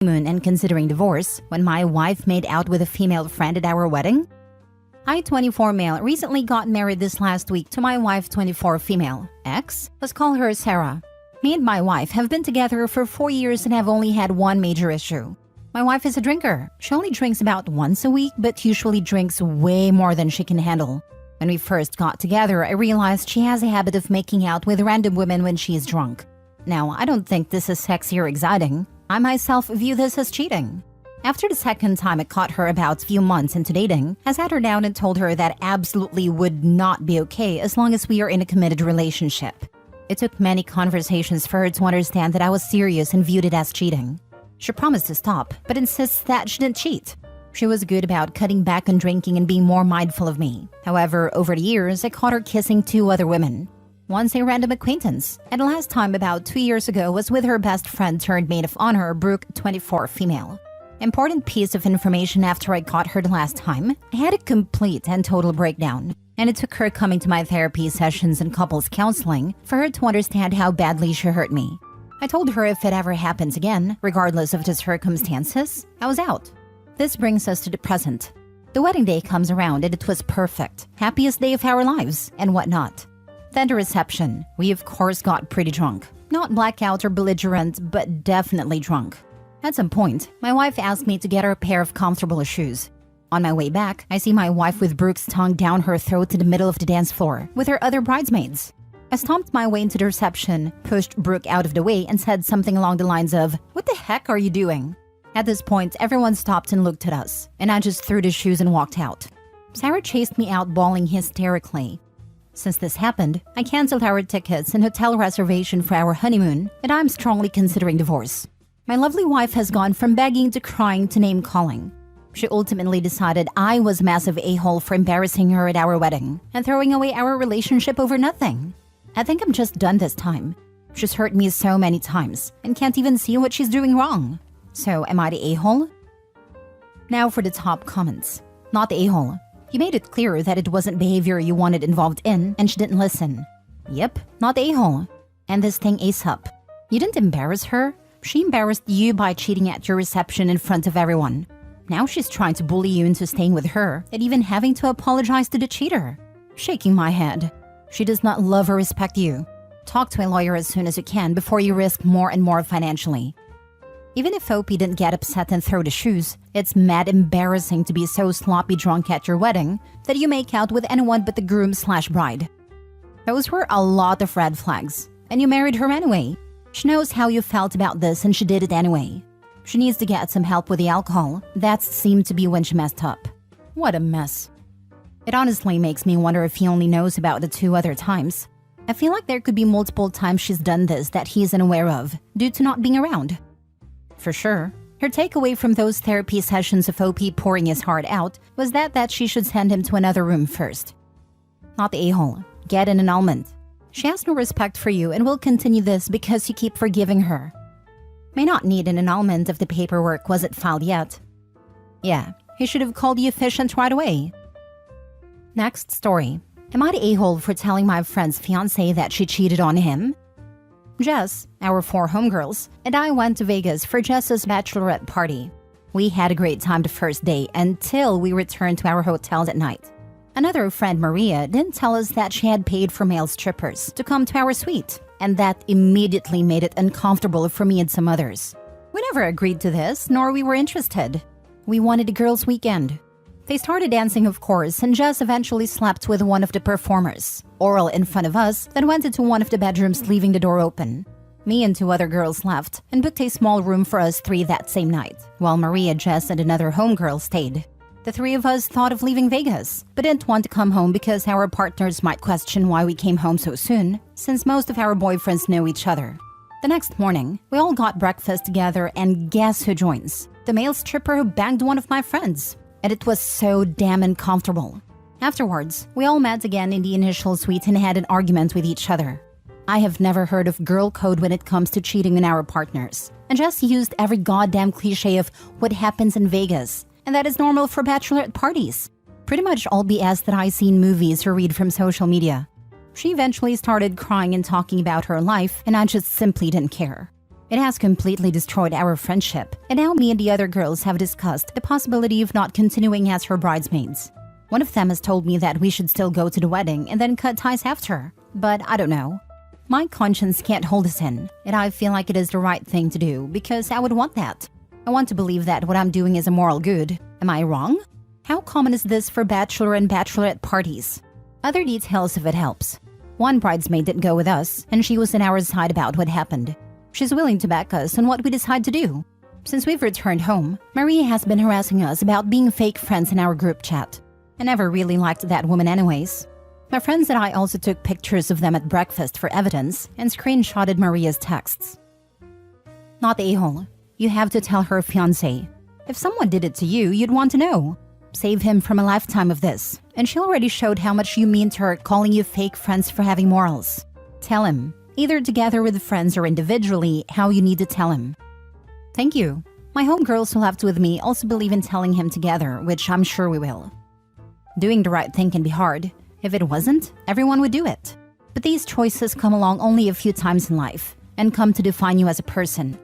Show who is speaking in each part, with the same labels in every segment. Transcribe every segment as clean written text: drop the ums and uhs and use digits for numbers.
Speaker 1: honeymoon and considering divorce when my wife made out with a female friend at our wedding? I, 24 male, recently got married this last week to my wife, 24 female. Ex? Let's call her Sarah. Me and my wife have been together for 4 years and have only had one major issue. My wife is a drinker. She only drinks about once a week, but usually drinks way more than she can handle. When we first got together, I realized she has a habit of making out with random women when she is drunk. Now, I don't think this is sexy or exciting. I myself view this as cheating. After the second time I caught her about a few months into dating, I sat her down and told her that absolutely would not be okay as long as we are in a committed relationship. It took many conversations for her to understand that I was serious and viewed it as cheating. She promised to stop, but insists that she didn't cheat. She was good about cutting back on drinking and being more mindful of me. However, over the years, I caught her kissing 2 other women. Once a random acquaintance, and the last time about 2 years ago was with her best friend turned maid of honor, Brooke, 24 female. Important piece of information after I caught her the last time, I had a complete and total breakdown. And it took her coming to my therapy sessions and couples counseling for her to understand how badly she hurt me. I told her if it ever happens again, regardless of the circumstances, I was out. This brings us to the present. The wedding day comes around and it was perfect. Happiest day of our lives, and whatnot. Then the reception. We of course got pretty drunk. Not blackout or belligerent, but definitely drunk. At some point, my wife asked me to get her a pair of comfortable shoes. On my way back, I see my wife with Brooke's tongue down her throat to the middle of the dance floor with her other bridesmaids. I stomped my way into the reception, pushed Brooke out of the way, and said something along the lines of, "What the heck are you doing?" At this point, everyone stopped and looked at us, and I just threw the shoes and walked out. Sarah chased me out bawling hysterically. Since this happened, I canceled our tickets and hotel reservation for our honeymoon, and I'm strongly considering divorce. My lovely wife has gone from begging to crying to name-calling. She ultimately decided I was a massive a-hole for embarrassing her at our wedding and throwing away our relationship over nothing. I think I'm just done this time. She's hurt me so many times and can't even see what she's doing wrong. So, am I the a-hole? Now for the top comments. Not the a-hole. You made it clear that it wasn't behavior you wanted involved in and she didn't listen. Yep, not the a-hole. And this thing ASAP. You didn't embarrass her. She embarrassed you by cheating at your reception in front of everyone. Now she's trying to bully you into staying with her and even having to apologize to the cheater. Shaking my head. She does not love or respect you. Talk to a lawyer as soon as you can before you risk more and more financially. Even if OP didn't get upset and throw the shoes, it's mad embarrassing to be so sloppy drunk at your wedding that you make out with anyone but the groom/bride. Those were a lot of red flags, and you married her anyway. She knows how you felt about this and she did it anyway. She needs to get some help with the alcohol. That seemed to be when she messed up. What a mess. It honestly makes me wonder if he only knows about the 2 other times. I feel like there could be multiple times she's done this that he's unaware of, due to not being around. For sure, her takeaway from those therapy sessions of OP pouring his heart out was that she should send him to another room first. Not the a-hole. Get an annulment. She has no respect for you and will continue this because you keep forgiving her. May not need an annulment if the paperwork wasn't filed yet. Yeah, he should have called you efficient right away. Next story. Am I the a-hole for telling my friend's fiancé that she cheated on him? Jess, our 4 homegirls, and I went to Vegas for Jess's bachelorette party. We had a great time the first day until we returned to our hotel at night. Another friend, Maria, didn't tell us that she had paid for male strippers to come to our suite, and that immediately made it uncomfortable for me and some others. We never agreed to this, nor we were interested. We wanted a girls' weekend. They started dancing, of course, and Jess eventually slept with one of the performers. Oral in front of us, then went into one of the bedrooms, leaving the door open. Me and 2 other girls left and booked a small room for us 3 that same night, while Maria, Jess, and another homegirl stayed. The 3 of us thought of leaving Vegas, but didn't want to come home because our partners might question why we came home so soon, since most of our boyfriends know each other. The next morning, we all got breakfast together, and guess who joins? The male stripper who banged one of my friends. And it was so damn uncomfortable. Afterwards, we all met again in the initial suite and had an argument with each other. I have never heard of girl code when it comes to cheating on our partners, and just used every goddamn cliche of what happens in Vegas, and that is normal for bachelorette parties. Pretty much all BS that I see in movies or read from social media. She eventually started crying and talking about her life, and I just simply didn't care. It has completely destroyed our friendship, and now me and the other girls have discussed the possibility of not continuing as her bridesmaids. One of them has told me that we should still go to the wedding and then cut ties after, but I don't know. My conscience can't hold us in, and I feel like it is the right thing to do because I would want that. I want to believe that what I'm doing is a moral good. Am I wrong? How common is this for bachelor and bachelorette parties? Other details if it helps. One bridesmaid didn't go with us, and she was on our side about what happened. She's willing to back us on what we decide to do. Since we've returned home, Maria has been harassing us about being fake friends in our group chat. I never really liked that woman anyways. My friends and I also took pictures of them at breakfast for evidence and screenshotted Maria's texts. Not the a-hole. You have to tell her fiancé. If someone did it to you, you'd want to know. Save him from a lifetime of this. And she already showed how much you mean to her calling you fake friends for having morals. Tell him, either together with friends or individually, how you need to tell him. Thank you. My homegirls who left with me also believe in telling him together, which I'm sure we will. Doing the right thing can be hard. If it wasn't, everyone would do it. But these choices come along only a few times in life and come to define you as a person.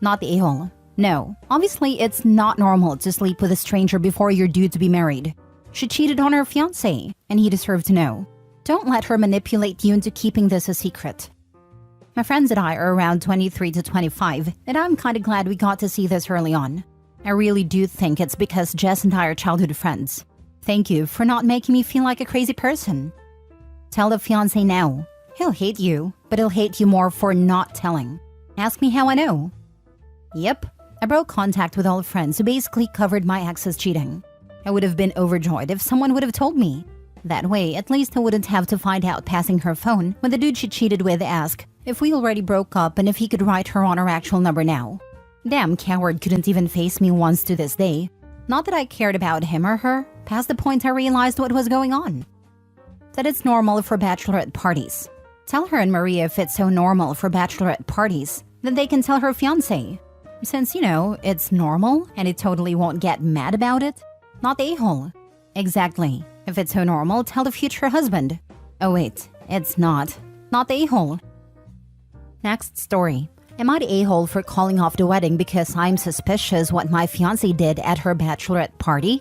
Speaker 1: Not the a-hole. No, obviously it's not normal to sleep with a stranger before you're due to be married. She cheated on her fiancé, and he deserved to know. Don't let her manipulate you into keeping this a secret. My friends and I are around 23 to 25, and I'm kinda glad we got to see this early on. I really do think it's because Jess and I are childhood friends. Thank you for not making me feel like a crazy person. Tell the fiancé now. He'll hate you, but he'll hate you more for not telling. Ask me how I know. Yep, I broke contact with all friends who basically covered my ex's cheating. I would have been overjoyed if someone would have told me. That way, at least I wouldn't have to find out passing her phone when the dude she cheated with asked if we already broke up and if he could write her on her actual number now. Damn coward couldn't even face me once to this day. Not that I cared about him or her, past the point I realized what was going on. That it's normal for bachelorette parties. Tell her and Maria if it's so normal for bachelorette parties, then they can tell her fiancé. Since, it's normal and it totally won't get mad about it. Not the a-hole. Exactly. If it's so normal, tell the future husband. Oh wait, it's not. Not the a-hole. Next story. Am I the a-hole for calling off the wedding because I'm suspicious what my fiancé did at her bachelorette party?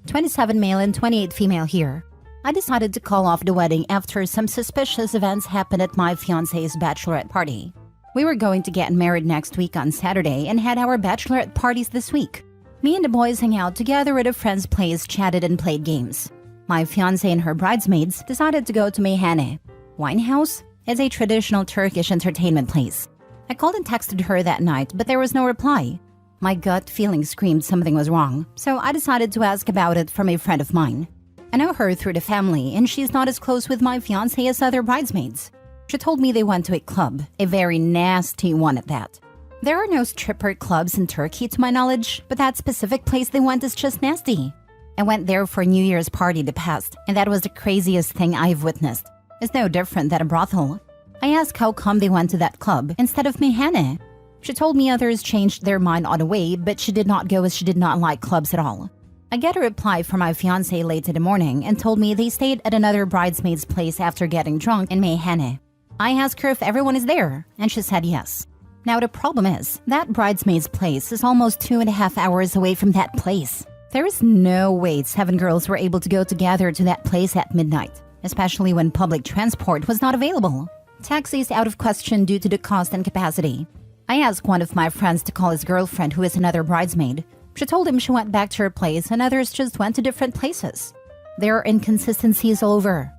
Speaker 1: 27 male and 28 female here. I decided to call off the wedding after some suspicious events happened at my fiancé's bachelorette party. We were going to get married next week on Saturday and had our bachelorette parties this week. Me and the boys hung out together at a friend's place, chatted and played games. My fiancé and her bridesmaids decided to go to Meyhane. Wine House is a traditional Turkish entertainment place. I called and texted her that night, but there was no reply. My gut feeling screamed something was wrong, so I decided to ask about it from a friend of mine. I know her through the family, and she's not as close with my fiancé as other bridesmaids. She told me they went to a club, a very nasty one at that. There are no stripper clubs in Turkey to my knowledge, but that specific place they went is just nasty. I went there for a New Year's party in the past, and that was the craziest thing I've witnessed. It's no different than a brothel. I asked how come they went to that club instead of Meyhane. She told me others changed their mind on the way, but she did not go as she did not like clubs at all. I get a reply from my fiancé late in the morning and told me they stayed at another bridesmaid's place after getting drunk in Meyhane. I asked her if everyone is there, and she said yes. Now the problem is, that bridesmaid's place is almost 2.5 hours away from that place. There is no way 7 girls were able to go together to that place at midnight, especially when public transport was not available. Taxis out of question due to the cost and capacity. I asked one of my friends to call his girlfriend who is another bridesmaid. She told him she went back to her place and others just went to different places. There are inconsistencies all over.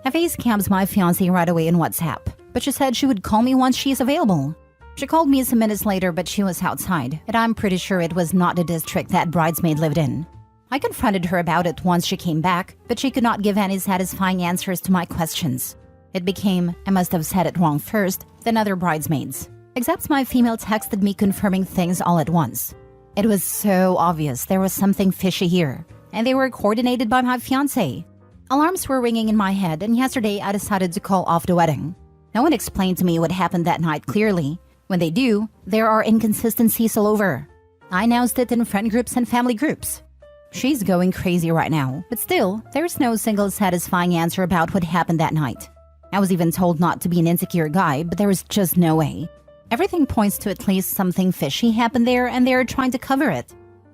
Speaker 1: I facecammed my fiancé right away in WhatsApp, but she said she would call me once she is available. She called me some minutes later, but she was outside, and I'm pretty sure it was not the district that bridesmaid lived in. I confronted her about it once she came back, but she could not give any satisfying answers to my questions. It became, I must have said it wrong first, than other bridesmaids. Except my female texted me confirming things all at once. It was so obvious there was something fishy here, and they were coordinated by my fiancé. Alarms were ringing in my head, and yesterday I decided to call off the wedding. No one explained to me what happened that night clearly. When they do, there are inconsistencies all over. I announced it in friend groups and family groups. She's going crazy right now, but still, there's no single satisfying answer about what happened that night. I was even told not to be an insecure guy, but there was just no way. Everything points to at least something fishy happened there and they're trying to cover it.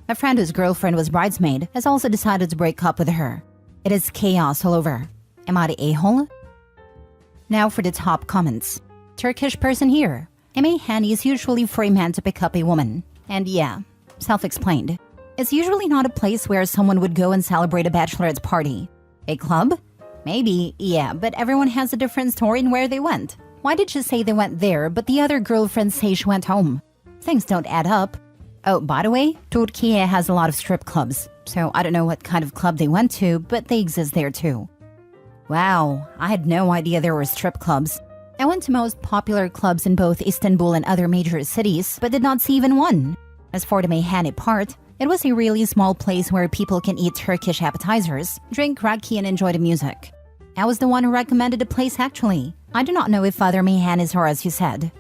Speaker 1: A friend whose girlfriend was bridesmaid has also decided to break up with her. It is chaos all over. Am I the a-hole? Now for the top comments. Turkish person here. A meyhane is usually for a man to pick up a woman. And yeah, self-explained. It's usually not a place where someone would go and celebrate a bachelorette party. A club? Maybe, yeah, but everyone has a different story in where they went. Why did she say they went there, but the other girlfriends say she went home? Things don't add up. Oh, by the way, Turkey has a lot of strip clubs, so I don't know what kind of club they went to, but they exist there too. Wow, I had no idea there were strip clubs. I went to most popular clubs in both Istanbul and other major cities, but did not see even one. As for the meyhane part, it was a really small place where people can eat Turkish appetizers, drink raki and enjoy the music. I was the one who recommended the place actually. I do not know if other meyhanes are as you said.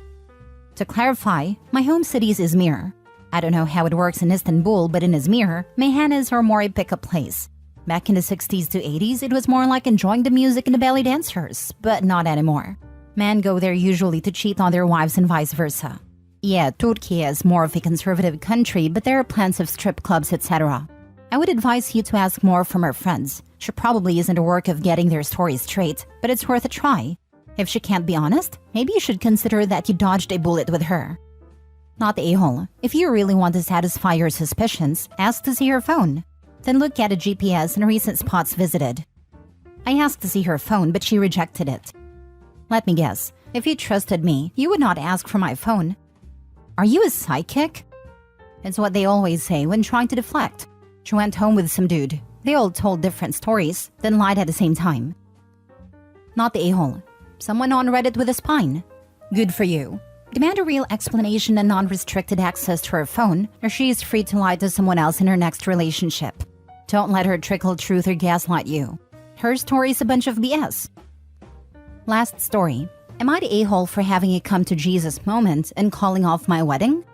Speaker 1: To clarify, my home city is Izmir. I don't know how it works in Istanbul, but in Izmir, meyhanes are more a pickup place. Back in the 60s to 80s, it was more like enjoying the music and the belly dancers, but not anymore. Men go there usually to cheat on their wives and vice versa. Yeah, Turkey is more of a conservative country, but there are plenty of strip clubs, etc. I would advise you to ask more from her friends. She probably isn't a work of getting their stories straight, but it's worth a try. If she can't be honest, maybe you should consider that you dodged a bullet with her. Not the a-hole. If you really want to satisfy your suspicions, ask to see her phone. Then look at a GPS and recent spots visited. I asked to see her phone, but she rejected it. Let me guess, if you trusted me, you would not ask for my phone. Are you a psychic? It's what they always say when trying to deflect. She went home with some dude. They all told different stories, then lied at the same time. Not the a-hole. Someone on Reddit with a spine. Good for you. Demand a real explanation and non-restricted access to her phone, or she is free to lie to someone else in her next relationship. Don't let her trickle truth or gaslight you. Her story is a bunch of BS. Last story. Am I the a-hole for having a come-to-Jesus moment and calling off my wedding?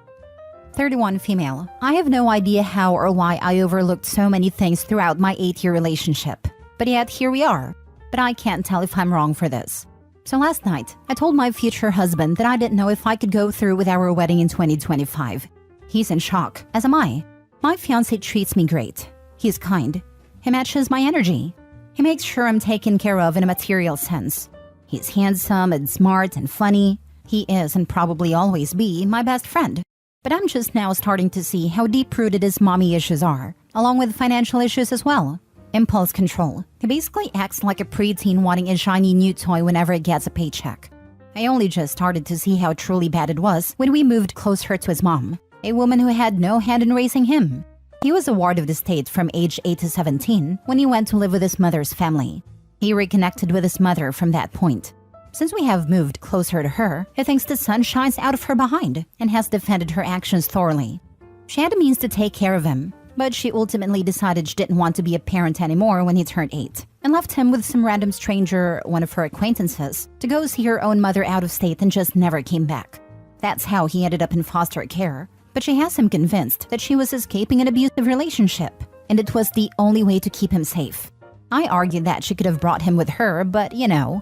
Speaker 1: 31 female. I have no idea how or why I overlooked so many things throughout my 8-year relationship. But yet, here we are. But I can't tell if I'm wrong for this. So last night, I told my future husband that I didn't know if I could go through with our wedding in 2025. He's in shock, as am I. My fiancé treats me great. He's kind. He matches my energy. He makes sure I'm taken care of in a material sense. He's handsome and smart and funny. He is and probably always be my best friend. But I'm just now starting to see how deep-rooted his mommy issues are, along with financial issues as well. Impulse control. He basically acts like a preteen wanting a shiny new toy whenever it gets a paycheck. I only just started to see how truly bad it was when we moved closer to his mom, a woman who had no hand in raising him. He was a ward of the state from age 8 to 17 when he went to live with his mother's family. He reconnected with his mother from that point. Since we have moved closer to her, he thinks the sun shines out of her behind and has defended her actions thoroughly. She had the means to take care of him, but she ultimately decided she didn't want to be a parent anymore when he turned 8 and left him with some random stranger, one of her acquaintances, to go see her own mother out of state and just never came back. That's how he ended up in foster care, but she has him convinced that she was escaping an abusive relationship, and it was the only way to keep him safe. I argued that she could have brought him with her, but you know.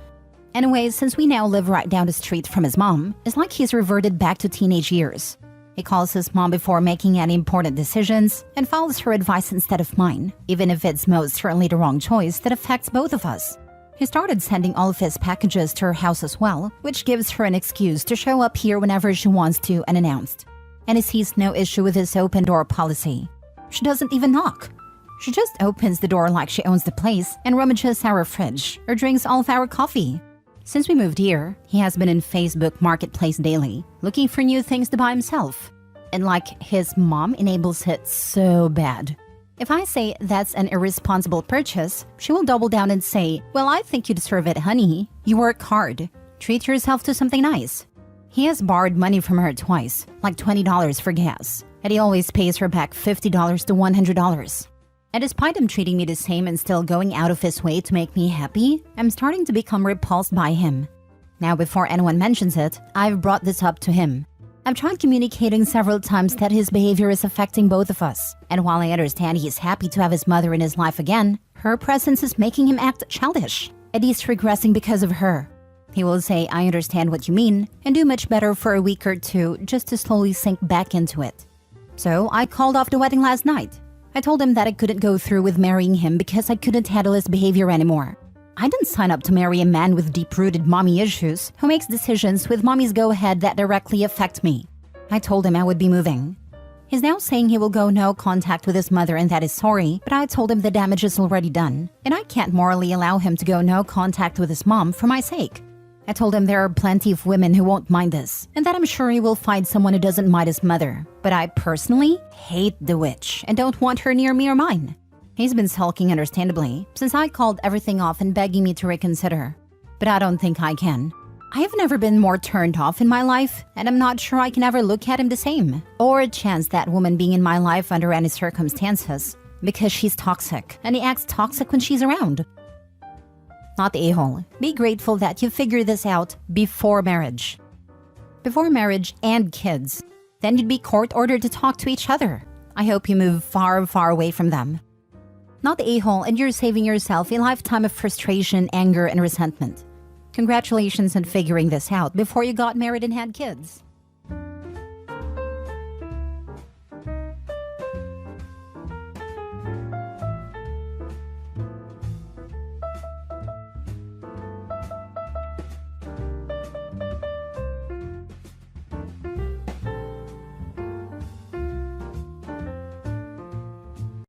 Speaker 1: Anyways, since we now live right down the street from his mom, it's like he's reverted back to teenage years. He calls his mom before making any important decisions and follows her advice instead of mine, even if it's most certainly the wrong choice that affects both of us. He started sending all of his packages to her house as well, which gives her an excuse to show up here whenever she wants to unannounced. And he sees no issue with his open door policy. She doesn't even knock. She just opens the door like she owns the place and rummages our fridge or drinks all of our coffee. Since we moved here, he has been in Facebook Marketplace daily, looking for new things to buy himself. And like, his mom enables it so bad. If I say that's an irresponsible purchase, she will double down and say, well, I think you deserve it, honey. You work hard. Treat yourself to something nice. He has borrowed money from her twice, like $20 for gas, and he always pays her back $50 to $100. And despite him treating me the same and still going out of his way to make me happy, I'm starting to become repulsed by him. Now, before anyone mentions it, I've brought this up to him. I've tried communicating several times that his behavior is affecting both of us, and while I understand he's happy to have his mother in his life again, her presence is making him act childish, and he's regressing because of her. He will say, I understand what you mean, and do much better for a week or two just to slowly sink back into it. So I called off the wedding last night. I told him that I couldn't go through with marrying him because I couldn't handle his behavior anymore. I didn't sign up to marry a man with deep-rooted mommy issues who makes decisions with mommy's go-ahead that directly affect me. I told him I would be moving. He's now saying he will go no contact with his mother and that is sorry, but I told him the damage is already done, and I can't morally allow him to go no contact with his mom for my sake. I told him there are plenty of women who won't mind this, and that I'm sure he will find someone who doesn't mind his mother. But I personally hate the witch and don't want her near me or mine. He's been sulking understandably, since I called everything off and begging me to reconsider. But I don't think I can. I have never been more turned off in my life, and I'm not sure I can ever look at him the same, or chance that woman being in my life under any circumstances, because she's toxic, and he acts toxic when she's around. Not the a-hole. Be grateful that you figured this out before marriage. Before marriage and kids. Then you'd be court-ordered to talk to each other. I hope you move far, far away from them. Not the a-hole, and you're saving yourself a lifetime of frustration, anger, and resentment. Congratulations on figuring this out before you got married and had kids.